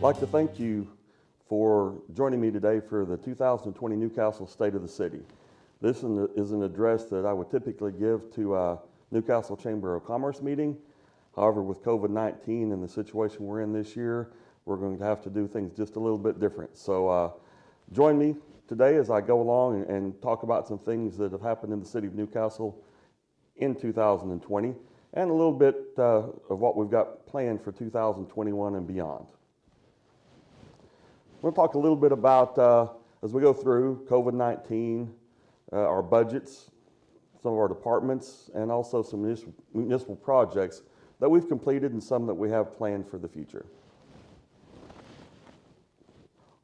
I'd like to thank you for joining me today for the 2020 Newcastle State of the City. This is an address that I would typically give to a Newcastle Chamber of Commerce meeting. However, with COVID-19 and the situation we're in this year, we're going to have to do things just a little bit different. So join me today as I go along and talk about some things that have happened in the city of Newcastle in 2020 and a little bit of what we've got planned for 2021 and beyond. We'll talk a little bit about, as we go through COVID-19, our budgets, some of our departments, and also some municipal projects that we've completed and some that we have planned for the future.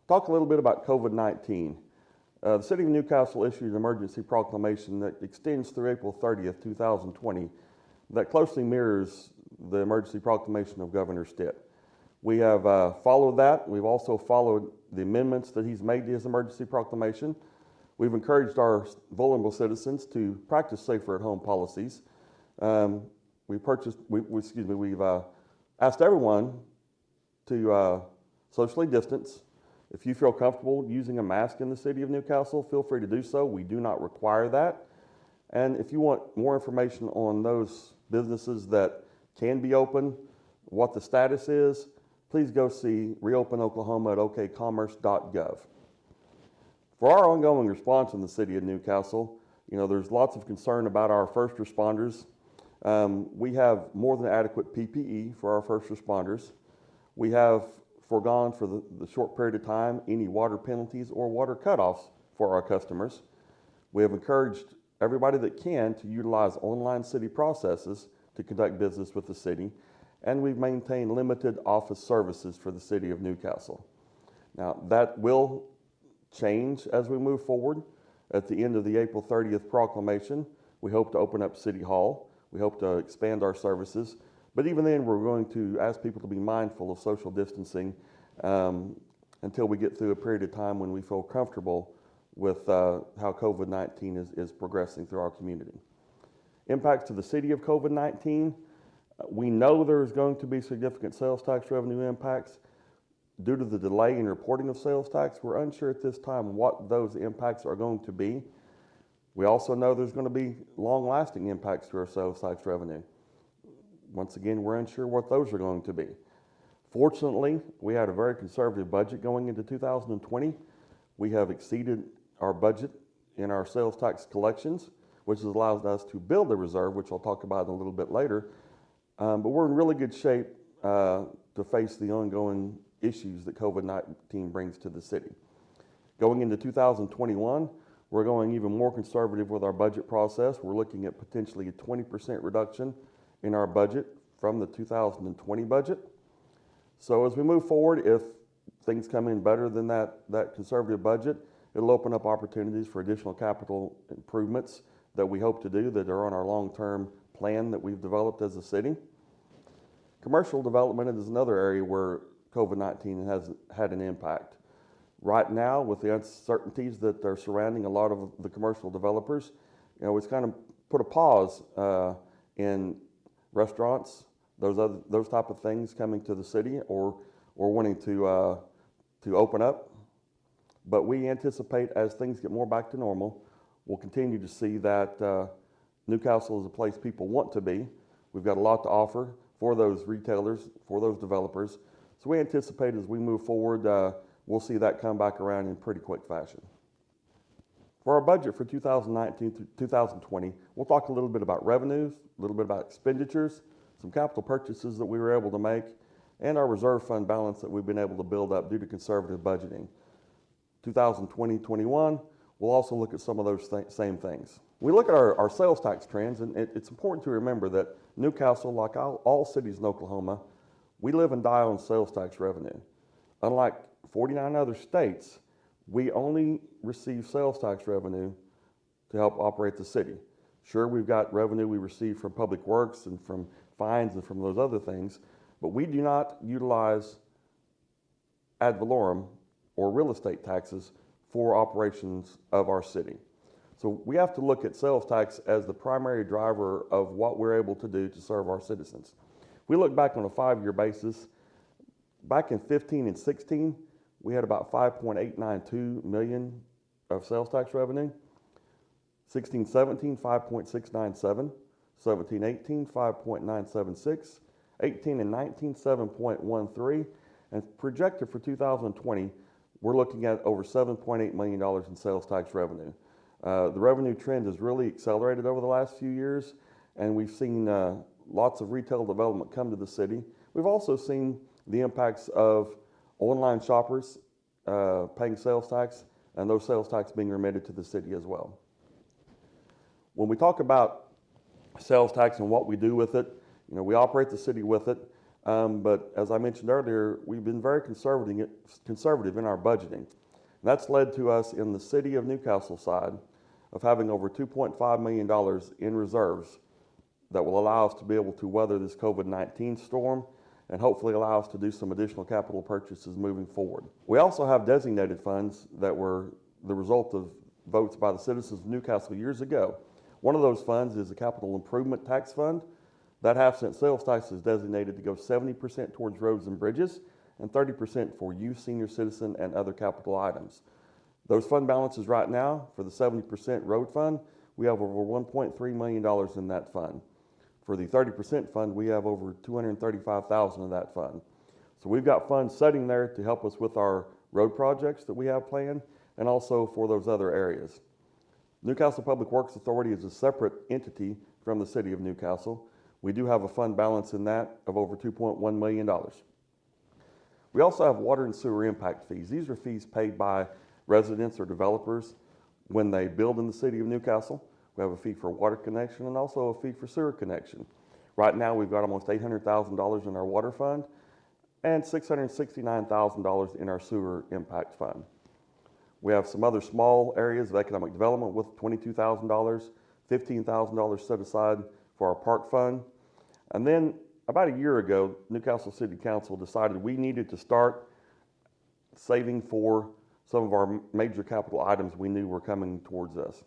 Talk a little bit about COVID-19. The City of Newcastle issued an emergency proclamation that extends through April 30th, 2020, that closely mirrors the emergency proclamation of Governor Stitt. We have followed that. We've also followed the amendments that he's made to his emergency proclamation. We've encouraged our vulnerable citizens to practice safer at home policies. We've asked everyone to socially distance. If you feel comfortable using a mask in the city of Newcastle, feel free to do so. We do not require that. And if you want more information on those businesses that can be open, what the status is, please go see Reopen Oklahoma at okcommerce.gov. For our ongoing response in the city of Newcastle, there's lots of concern about our first responders. We have more than adequate PPE for our first responders. We have foregone for the short period of time any water penalties or water cutoffs for our customers. We have encouraged everybody that can to utilize online city processes to conduct business with the city, and we've maintained limited office services for the city of Newcastle. Now, that will change as we move forward. At the end of the April 30th proclamation, we hope to open up City Hall. We hope to expand our services. But even then, we're going to ask people to be mindful of social distancing until we get through a period of time when we feel comfortable with how COVID-19 is progressing through our community. Impacts to the city of COVID-19. We know there's going to be significant sales tax revenue impacts. Due to the delay in reporting of sales tax, we're unsure at this time what those impacts are going to be. We also know there's going to be long-lasting impacts to our sales tax revenue. Once again, we're unsure what those are going to be. Fortunately, we had a very conservative budget going into 2020. We have exceeded our budget in our sales tax collections, which has allowed us to build a reserve, which I'll talk about in a little bit later. But we're in really good shape to face the ongoing issues that COVID-19 brings to the city. Going into 2021, we're going even more conservative with our budget process. We're looking at potentially a 20% reduction in our budget from the 2020 budget. So as we move forward, if things come in better than that conservative budget, it'll open up opportunities for additional capital improvements that we hope to do that are on our long-term plan that we've developed as a city. Commercial development is another area where COVID-19 has had an impact. Right now, with the uncertainties that are surrounding a lot of the commercial developers, it's kind of put a pause in restaurants, those type of things coming to the city or wanting to open up. But we anticipate as things get more back to normal, we'll continue to see that Newcastle is a place people want to be. We've got a lot to offer for those retailers, for those developers. So we anticipate as we move forward, we'll see that come back around in pretty quick fashion. For our budget for 2019 to 2020, we'll talk a little bit about revenues, a little bit about expenditures, some capital purchases that we were able to make, and our reserve fund balance that we've been able to build up due to conservative budgeting. 2020-21, we'll also look at some of those same things. We look at our sales tax trends, and it's important to remember that Newcastle, like all cities in Oklahoma, we live and die on sales tax revenue. Unlike 49 other states, we only receive sales tax revenue to help operate the city. Sure, we've got revenue we receive from public works and from fines and from those other things, but we do not utilize ad valorem or real estate taxes for operations of our city. So we have to look at sales tax as the primary driver of what we're able to do to serve our citizens. We look back on a 5-year basis. Back in 15 and 16, we had about 5.892 million of sales tax revenue. 16, 17, 5.697. 17, 18, 5.976. 18 and 19, 7.13. And projected for 2020, we're looking at over $7.8 million in sales tax revenue. The revenue trend has really accelerated over the last few years, and we've seen lots of retail development come to the city. We've also seen the impacts of online shoppers paying sales tax, and those sales tax being remitted to the city as well. When we talk about sales tax and what we do with it, we operate the city with it, but as I mentioned earlier, we've been very conservative in our budgeting. And that's led to us in the city of Newcastle side of having over $2.5 million in reserves that will allow us to be able to weather this COVID-19 storm and hopefully allow us to do some additional capital purchases moving forward. We also have designated funds that were the result of votes by the citizens of Newcastle years ago. One of those funds is the Capital Improvement Tax Fund. That half-cent sales tax is designated to go 70% towards roads and bridges and 30% for youth, senior citizen, and other capital items. Those fund balances right now, for the 70% road fund, we have over $1.3 million in that fund. For the 30% fund, we have over $235,000 in that fund. So we've got funds sitting there to help us with our road projects that we have planned and also for those other areas. Newcastle Public Works Authority is a separate entity from the city of Newcastle. We do have a fund balance in that of over $2.1 million. We also have water and sewer impact fees. These are fees paid by residents or developers when they build in the city of Newcastle. We have a fee for water connection and also a fee for sewer connection. Right now we've got almost $800,000 in our water fund and $669,000 in our sewer impact fund. We have some other small areas of economic development with $22,000, $15,000 set aside for our park fund. And then about a year ago, Newcastle City Council decided we needed to start saving for some of our major capital items we knew were coming towards us.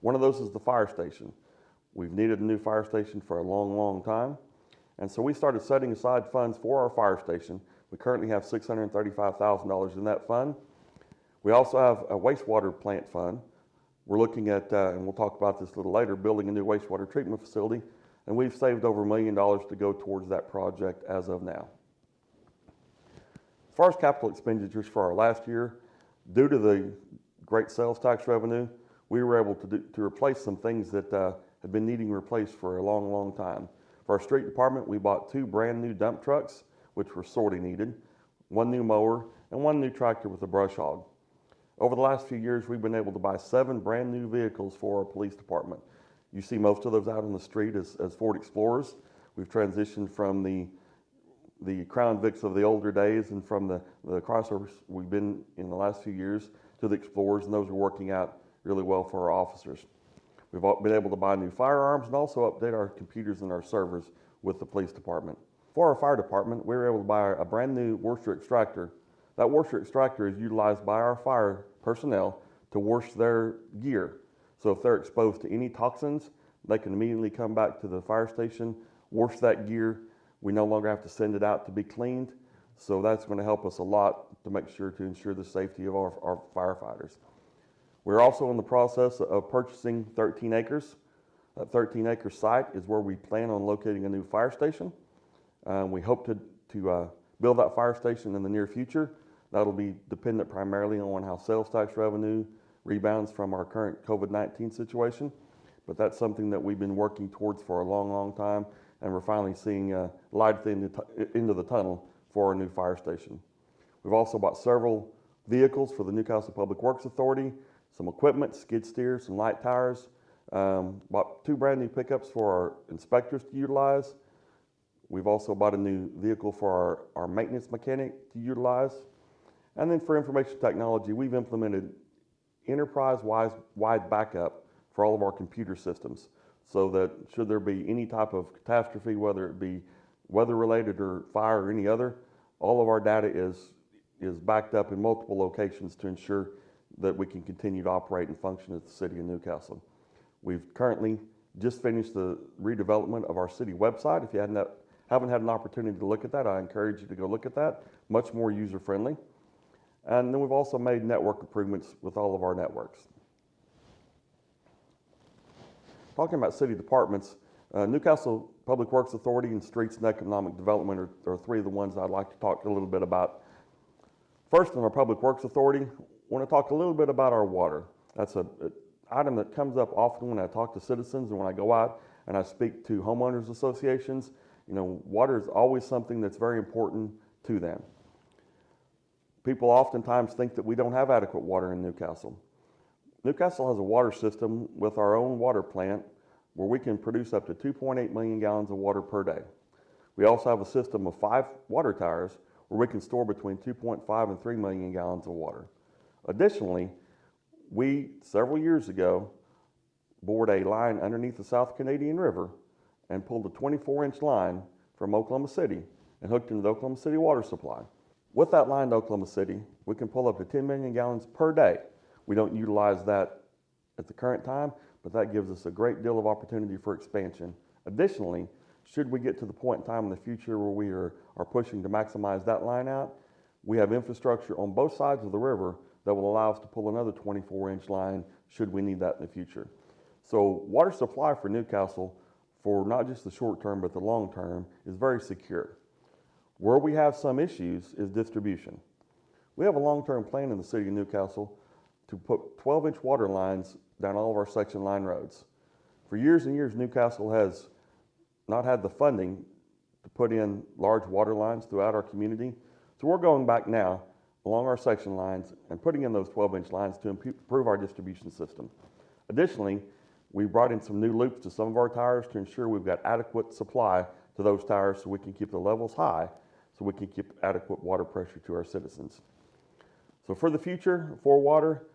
One of those is the fire station. We've needed a new fire station for a long, long time. And so we started setting aside funds for our fire station. We currently have $635,000 in that fund. We also have a wastewater plant fund. We're looking at, and we'll talk about this a little later, building a new wastewater treatment facility, and we've saved over $1 million to go towards that project as of now. As far as capital expenditures for our last year, due to the great sales tax revenue, we were able to replace some things that had been needing replaced for a long, long time. For our street department, we bought 2 brand new dump trucks, which were sorely needed, 1 new mower, and 1 new tractor with a brush hog. Over the last few years, we've been able to buy 7 brand new vehicles for our police department. You see most of those out on the street as Ford Explorers. We've transitioned from the Crown Vics of the older days and from the crossovers we've been in the last few years to the Explorers, and those are working out really well for our officers. We've been able to buy new firearms and also update our computers and our servers with the police department. For our fire department, we were able to buy a brand new washer extractor. That washer extractor is utilized by our fire personnel to wash their gear. So if they're exposed to any toxins, they can immediately come back to the fire station, wash that gear. We no longer have to send it out to be cleaned. So that's going to help us a lot to ensure the safety of our firefighters. We're also in the process of purchasing 13 acres. That 13-acre site is where we plan on locating a new fire station. We hope to build that fire station in the near future. That'll be dependent primarily on how sales tax revenue rebounds from our current COVID-19 situation. But that's something that we've been working towards for a long, long time, and we're finally seeing light at the end of the tunnel for our new fire station. We've also bought several vehicles for the Newcastle Public Works Authority, some equipment, skid steers, some light tires. Bought 2 brand new pickups for our inspectors to utilize. We've also bought a new vehicle for our maintenance mechanic to utilize. And then for information technology, we've implemented enterprise-wide backup for all of our computer systems, so that should there be any type of catastrophe, whether it be weather-related or fire or any other, all of our data is backed up in multiple locations to ensure that we can continue to operate and function at the city of Newcastle. We've currently just finished the redevelopment of our city website. If you hadn't haven't had an opportunity to look at that, I encourage you to go look at that. Much more user-friendly. And then we've also made network improvements with all of our networks. Talking about city departments, Newcastle Public Works Authority and Streets and Economic Development are three of the ones I'd like to talk a little bit about. First, on our Public Works Authority, I want to talk a little bit about our water. That's an item that comes up often when I talk to citizens and when I go out and I speak to homeowners associations. You know, water is always something that's very important to them. People oftentimes think that we don't have adequate water in Newcastle. Newcastle has a water system with our own water plant where we can produce up to 2.8 million gallons of water per day. We also have a system of 5 water towers where we can store between 2.5 and 3 million gallons of water. Additionally, we, several years ago, bored a line underneath the South Canadian River and pulled a 24-inch line from Oklahoma City and hooked into the Oklahoma City water supply. With that line to Oklahoma City, we can pull up to 10 million gallons per day. We don't utilize that at the current time, but that gives us a great deal of opportunity for expansion. Additionally, should we get to the point in time in the future where we are pushing to maximize that line out, we have infrastructure on both sides of the river that will allow us to pull another 24-inch line should we need that in the future. So water supply for Newcastle, for not just the short term but the long term, is very secure. Where we have some issues is distribution. We have a long-term plan in the city of Newcastle to put 12-inch water lines down all of our section line roads. For years and years, Newcastle has not had the funding to put in large water lines throughout our community. So we're going back now along our section lines and putting in those 12-inch lines to improve our distribution system. Additionally, we brought in some new loops to some of our towers to ensure we've got adequate supply to those towers so we can keep the levels high, so we can keep adequate water pressure to our citizens. So for the future, for water,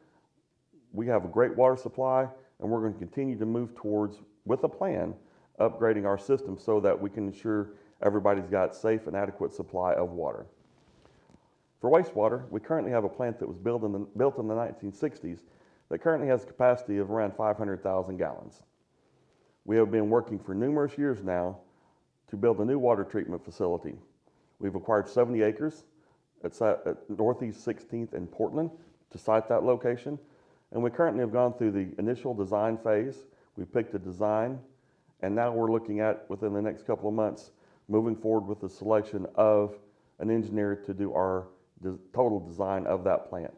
we have a great water supply, and we're going to continue to move towards, with a plan, upgrading our system so that we can ensure everybody's got safe and adequate supply of water. For wastewater, we currently have a plant that was built in the 1960s that currently has a capacity of around 500,000 gallons. We have been working for numerous years now to build a new water treatment facility. We've acquired 70 acres at Northeast 16th in Portland to site that location. And we currently have gone through the initial design phase. We've picked a design, and now we're looking at, within the next couple of months, moving forward with the selection of an engineer to do our total design of that plant.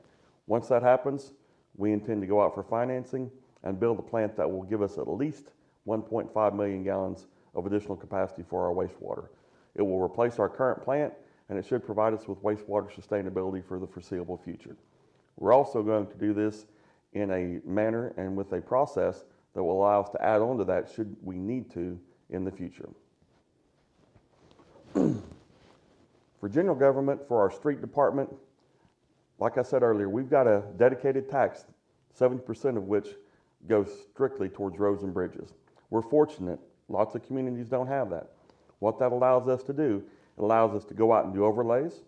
Once that happens, we intend to go out for financing and build a plant that will give us at least 1.5 million gallons of additional capacity for our wastewater. It will replace our current plant, and it should provide us with wastewater sustainability for the foreseeable future. We're also going to do this in a manner and with a process that will allow us to add on to that should we need to in the future. For general government, for our street department, like I said earlier, we've got a dedicated tax, 70% of which goes strictly towards roads and bridges. We're fortunate, lots of communities don't have that. What that allows us to do, it allows us to go out and do overlays.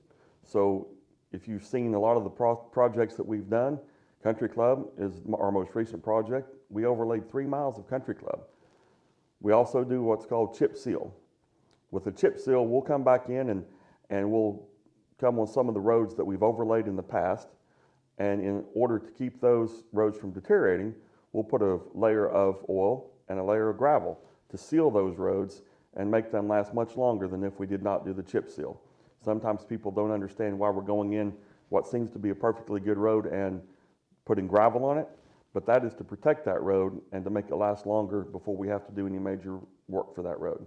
So if you've seen a lot of the projects that we've done, Country Club is our most recent project. We overlaid 3 miles of Country Club. We also do what's called chip seal. With the chip seal, we'll come back in and we'll come on some of the roads that we've overlaid in the past. And in order to keep those roads from deteriorating, we'll put a layer of oil and a layer of gravel to seal those roads and make them last much longer than if we did not do the chip seal. Sometimes people don't understand why we're going in what seems to be a perfectly good road and putting gravel on it, but that is to protect that road and to make it last longer before we have to do any major work for that road.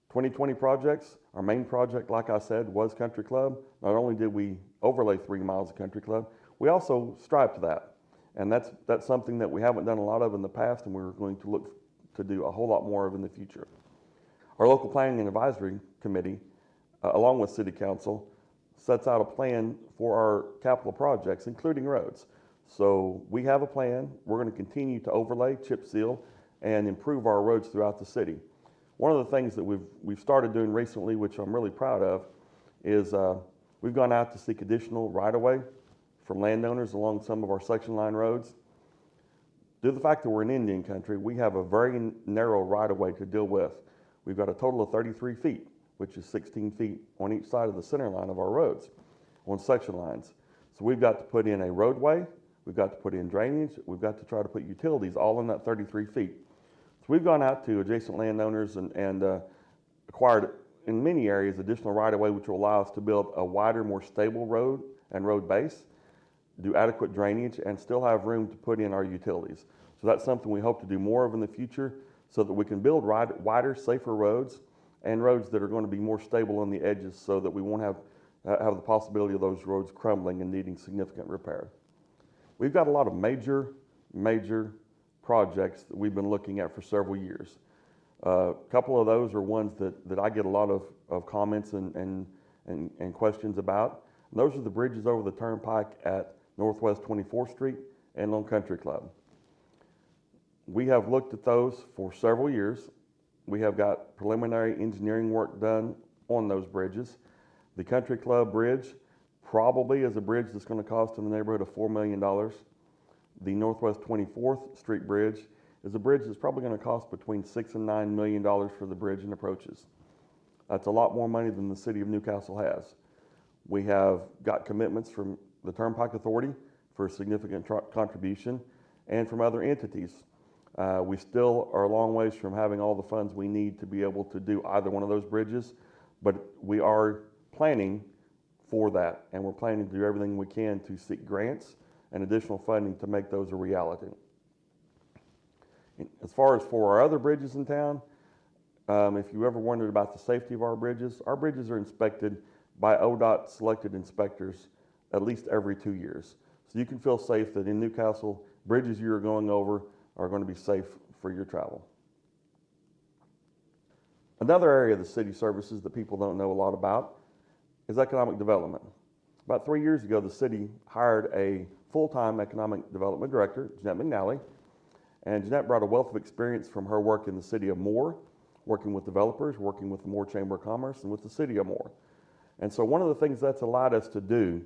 2020 projects, our main project, like I said, was Country Club. Not only did we overlay 3 miles of Country Club, we also striped that. And that's something that we haven't done a lot of in the past, and we're going to look to do a whole lot more of in the future. Our local planning and advisory committee, along with City Council, sets out a plan for our capital projects, including roads. So we have a plan. We're going to continue to overlay, chip seal, and improve our roads throughout the city. One of the things that we've started doing recently, which I'm really proud of, is we've gone out to seek additional right-of-way from landowners along some of our section line roads. Due to the fact that we're in Indian country, we have a very narrow right-of-way to deal with. We've got a total of 33 feet, which is 16 feet on each side of the center line of our roads, on section lines. So we've got to put in a roadway, we've got to put in drainage, we've got to try to put utilities all in that 33 feet. So we've gone out to adjacent landowners and acquired in many areas additional right-of-way, which will allow us to build a wider, more stable road and road base, do adequate drainage, and still have room to put in our utilities. So that's something we hope to do more of in the future so that we can build wider, safer roads and roads that are going to be more stable on the edges so that we won't have the possibility of those roads crumbling and needing significant repair. We've got a lot of major projects that we've been looking at for several years. A couple of those are ones that I get a lot of comments and questions about. And those are the bridges over the turnpike at Northwest 24th Street and Lone Country Club. We have looked at those for several years. We have got preliminary engineering work done on those bridges. The Country Club Bridge probably is a bridge that's going to cost in the neighborhood of $4 million. The Northwest 24th Street Bridge is a bridge that's probably going to cost between $6 and $9 million for the bridge and approaches. That's a lot more money than the city of Newcastle has. We have got commitments from the Turnpike Authority for a significant contribution and from other entities. We still are a long ways from having all the funds we need to be able to do either one of those bridges, but we are planning for that, and we're planning to do everything we can to seek grants and additional funding to make those a reality. As far as for our other bridges in town, if you ever wondered about the safety of our bridges are inspected by ODOT selected inspectors at least every 2 years. So you can feel safe that in Newcastle, bridges you're going over are going to be safe for your travel. Another area of the city services that people don't know a lot about is economic development. About 3 years ago, the city hired a full-time economic development director, Jeanette McNally, and Jeanette brought a wealth of experience from her work in the city of Moore, working with developers, working with the Moore Chamber of Commerce, and with the city of Moore. And so one of the things that's allowed us to do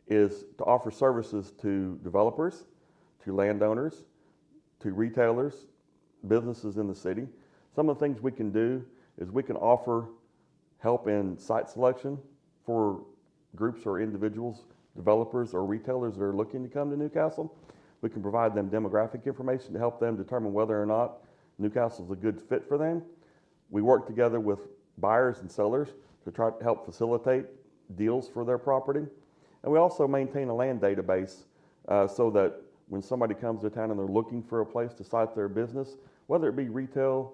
is to offer services to developers, to landowners, to retailers, businesses in the city. Some of the things we can do is we can offer help in site selection for groups or individuals, developers or retailers that are looking to come to Newcastle. We can provide them demographic information to help them determine whether or not Newcastle is a good fit for them. We work together with buyers and sellers to try to help facilitate deals for their property. And we also maintain a land database so that when somebody comes to town and they're looking for a place to site their business, whether it be retail,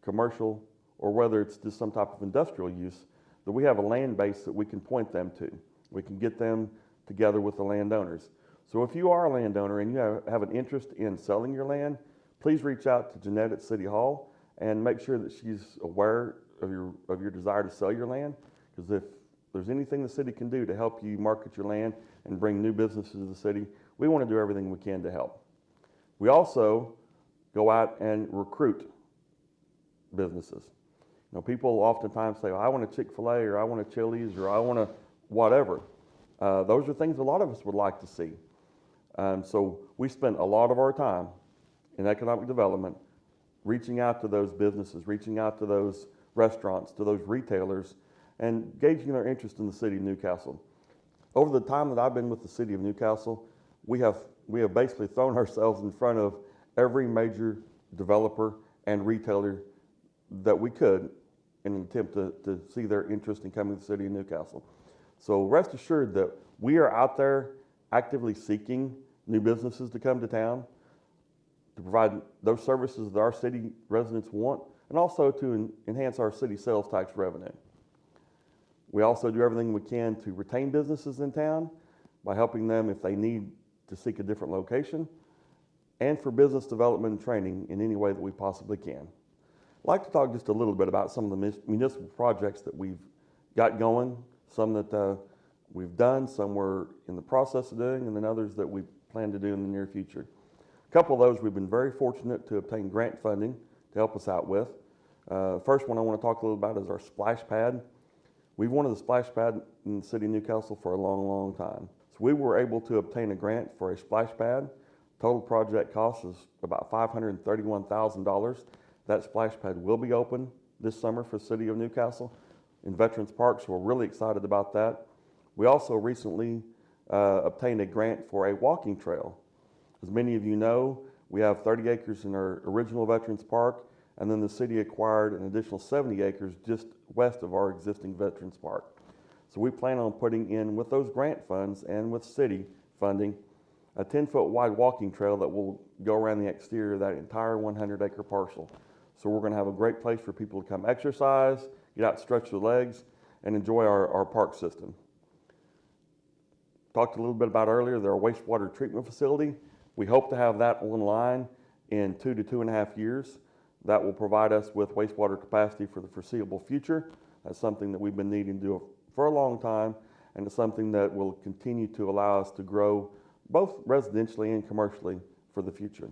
commercial, or whether it's just some type of industrial use, that we have a land base that we can point them to. We can get them together with the landowners. So if you are a landowner and you have an interest in selling your land, please reach out to Jeanette at City Hall and make sure that she's aware of your desire to sell your land, because if there's anything the city can do to help you market your land and bring new businesses to the city, we want to do everything we can to help. We also go out and recruit businesses. You know, people oftentimes say, I want a Chick-fil-A, or I want a Chili's, or I want a whatever. Those are things a lot of us would like to see. So we spend a lot of our time in economic development reaching out to those businesses, reaching out to those restaurants, to those retailers, and gauging their interest in the city of Newcastle. Over the time that I've been with the city of Newcastle, we have basically thrown ourselves in front of every major developer and retailer that we could in an attempt to see their interest in coming to the city of Newcastle. So rest assured that we are out there actively seeking new businesses to come to town, to provide those services that our city residents want, and also to enhance our city sales tax revenue. We also do everything we can to retain businesses in town by helping them if they need to seek a different location, and for business development and training in any way that we possibly can. I'd like to talk just a little bit about some of the municipal projects that we've got going, some that we've done, some we're in the process of doing, and then others that we plan to do in the near future. A couple of those we've been very fortunate to obtain grant funding to help us out with. First one I want to talk a little about is our splash pad. We've wanted the splash pad in the city of Newcastle for a long, long time. So we were able to obtain a grant for a splash pad. Total project cost is about $531,000. That splash pad will be open this summer for the city of Newcastle in Veterans Park, so we're really excited about that. We also recently obtained a grant for a walking trail. As many of you know, we have 30 acres in our original Veterans Park, and then the city acquired an additional 70 acres just west of our existing Veterans Park. So we plan on putting in, with those grant funds and with city funding, a 10-foot wide walking trail that will go around the exterior of that entire 100-acre parcel. So we're going to have a great place for people to come exercise, get out, stretch their legs, and enjoy our park system. Talked a little bit about earlier, their wastewater treatment facility. We hope to have that online in 2 to 2.5 years. That will provide us with wastewater capacity for the foreseeable future. That's something that we've been needing to do for a long time, and it's something that will continue to allow us to grow both residentially and commercially for the future.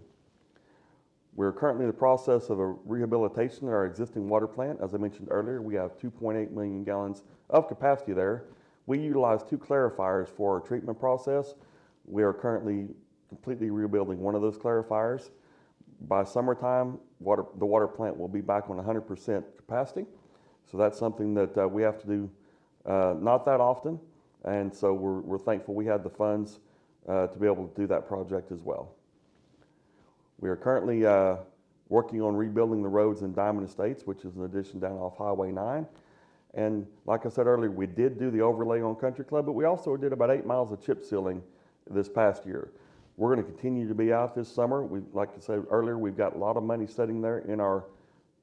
We're currently in the process of a rehabilitation of our existing water plant. As I mentioned earlier, we have 2.8 million gallons of capacity there. We utilize 2 clarifiers for our treatment process. We are currently completely rebuilding one of those clarifiers. By summertime, the water plant will be back on 100% capacity. So that's something that we have to do not that often. And so we're thankful we had the funds to be able to do that project as well. We are currently working on rebuilding the roads in Diamond Estates, which is an addition down off Highway 9. And like I said earlier, we did do the overlay on Country Club, but we also did about 8 miles of chip sealing this past year. We're going to continue to be out this summer. Like I said earlier, we've got a lot of money sitting there in our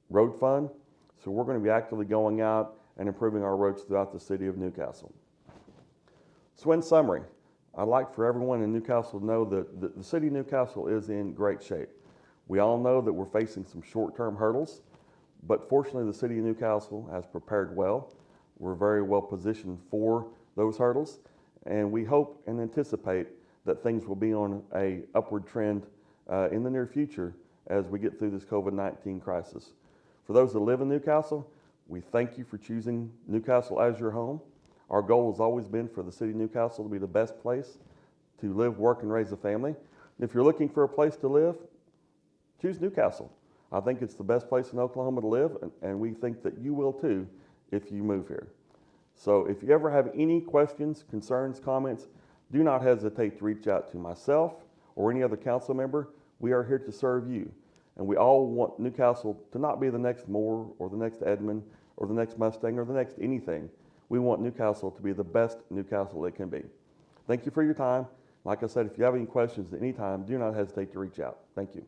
road fund. So we're going to be actively going out and improving our roads throughout the city of Newcastle. So in summary, I'd like for everyone in Newcastle to know that the city of Newcastle is in great shape. We all know that we're facing some short-term hurdles, but fortunately the city of Newcastle has prepared well. We're very well positioned for those hurdles, and we hope and anticipate that things will be on an upward trend in the near future as we get through this COVID-19 crisis. For those that live in Newcastle, we thank you for choosing Newcastle as your home. Our goal has always been for the city of Newcastle to be the best place to live, work, and raise a family. If you're looking for a place to live, choose Newcastle. I think it's the best place in Oklahoma to live, and we think that you will too if you move here. So if you ever have any questions, concerns, comments, do not hesitate to reach out to myself or any other council member. We are here to serve you. And we all want Newcastle to not be the next Moore or the next Edmond or the next Mustang or the next anything. We want Newcastle to be the best Newcastle it can be. Thank you for your time. Like I said, if you have any questions at any time, do not hesitate to reach out. Thank you.